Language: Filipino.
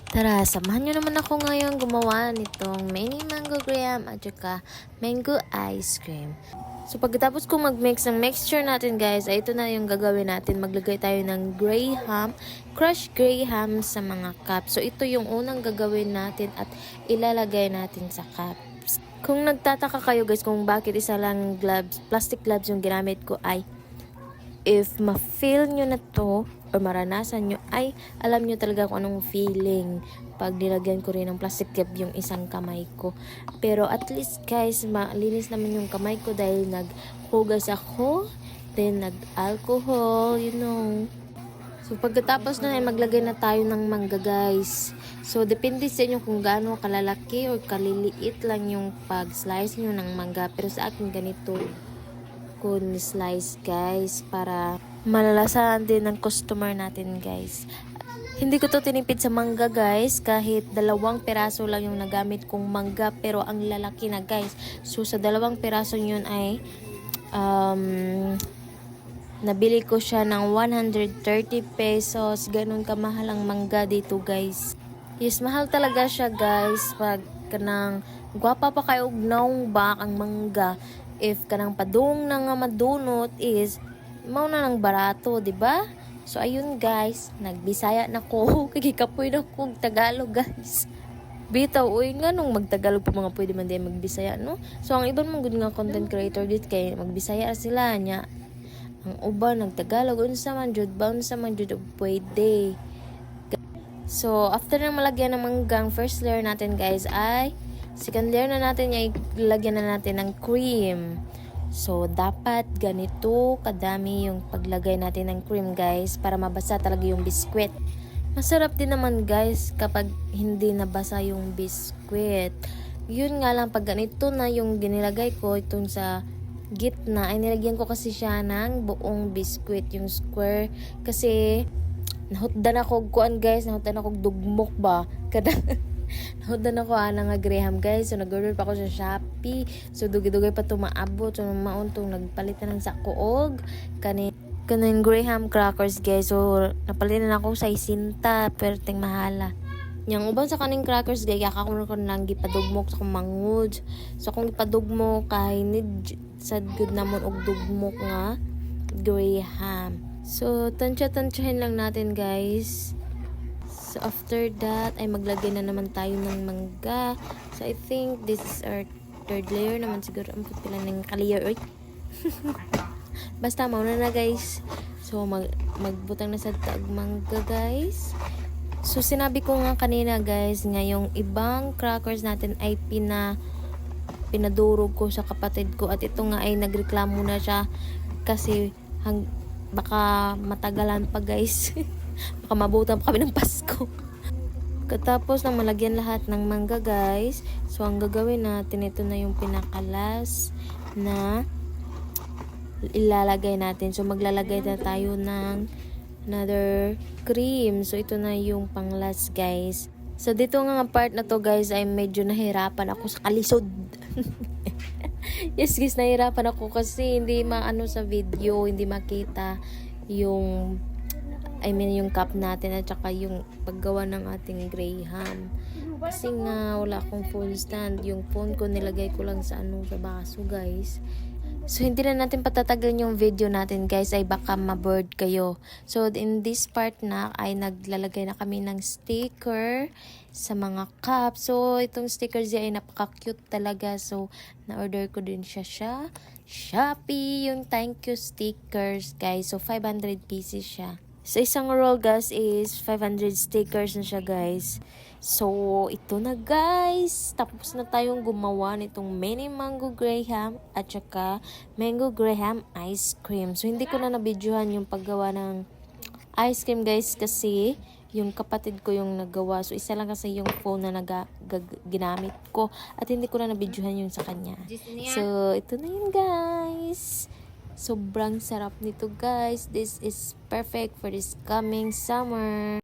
Tara, samahan nyo naman ako ngayon gumawa nitong mini mango graham at saka mango ice cream. So pagkatapos kong mag-mix ng mixture natin guys, ay ito na yung gagawin natin. Maglagay tayo ng graham, crushed graham sa mga cups. So ito yung unang gagawin natin at ilalagay natin sa cups. Kung nagtataka kayo guys kung bakit isa lang gloves, plastic gloves yung ginamit ko, ay if ma-feel nyo na to or maranasan nyo, ay alam nyo talaga kung anong feeling pag nilagyan ko rin ng plastic cap yung isang kamay ko. Pero at least guys, malinis naman yung kamay ko dahil naghugas ako, then nag-alcohol, you know. So pagkatapos na ay maglagay na tayo ng mangga guys. So depende sa inyo kung gaano kalalaki or kaliliit lang yung pag-slice nyo ng mangga. Pero sa akin ganito ko ni-slice guys para malalasahan din ng customer natin guys. Hindi ko to tinipid sa mangga guys, kahit 2 piraso lang yung nagamit kong mangga, pero ang lalaki na guys. So sa 2 piraso yun ay nabili ko siya ng 130 pesos. Ganun kamahal ang mangga dito guys. Yes, mahal talaga siya guys pag kanang gwapa pa kayo og naong bak ang mangga. If kanang padung na nga madunot is mao na lang barato, di ba? So ayun guys, nagbisaya na ko. Kagikapoy na ko Tagalog guys. Bitaw uy nga nung magtagalog pa mga pwede man di magbisaya no. So ang iban mong good nga content creator dit kay magbisaya sila nya. Ang uban nagtagalog unsa man jud pwede. So after na malagyan ng manggang first layer natin guys, ay second layer na natin ay lagyan na natin ng cream. So, dapat ganito kadami yung paglagay natin ng cream guys para mabasa talaga yung biskwit. Masarap din naman guys kapag hindi nabasa yung biskwit. Yun nga lang pag ganito na yung ginilagay ko itong sa gitna ay nilagyan ko kasi siya ng buong biskwit, yung square. Kasi nahutdan ako kuan guys, nahutdan ako dugmok ba. Kada Nahudan ako nga graham guys. So nag-order pa ako sa Shopee. So dugay-dugay pa ito maabot. So mauntong nagpalit na ng sakoog kanin graham crackers guys. So napalitan ako sa isinta pero ting mahala. Yang uban sa kaning crackers guys, kaka ko nang gipadugmok sa mangud. So kung gipadugmok kay need sad good namon og dugmok nga graham. So tansya-tansyahin lang natin guys. So after that ay maglagay na naman tayo ng mangga. So I think this is our third layer naman siguro. Ang pila ng kalayer. Basta mauna na guys. So magbutang na sa tag mangga guys. So sinabi ko nga kanina guys, ngayong ibang crackers natin ay pinadurog ko sa kapatid ko. At ito nga ay nagreklamo na siya kasi baka matagalan pa guys. Baka mabutan pa kami ng Pasko. Katapos na malagyan lahat ng mangga guys, so ang gagawin natin, ito na yung pinakalas na ilalagay natin. So maglalagay na tayo ng another cream. So ito na yung panglas guys. So dito nga part na to guys ay medyo nahirapan ako sa kalisod. Yes guys, nahirapan ako kasi hindi maano sa video, hindi makita yung yung cup natin at saka yung paggawa ng ating graham. Kasi nga wala akong phone stand. Yung phone ko nilagay ko lang sa sa baso guys. So hindi na natin patatagal yung video natin guys, ay baka ma-bored kayo. So in this part na ay naglalagay na kami ng sticker sa mga cup. So itong stickers ay napaka-cute talaga. So na-order ko din siya Shopee, yung thank you stickers guys. So 500 pieces siya. So, isang roll guys is 500 stickers na siya guys. So, ito na guys. Tapos na tayong gumawa nitong mini mango graham at saka mango graham ice cream. So, hindi ko na nabidyohan yung paggawa ng ice cream guys kasi yung kapatid ko yung naggawa. So, isa lang kasi yung phone na ginamit ko at hindi ko na nabidyohan yung sa kanya. So, ito na yun guys. Sobrang sarap nito guys. This is perfect for this coming summer.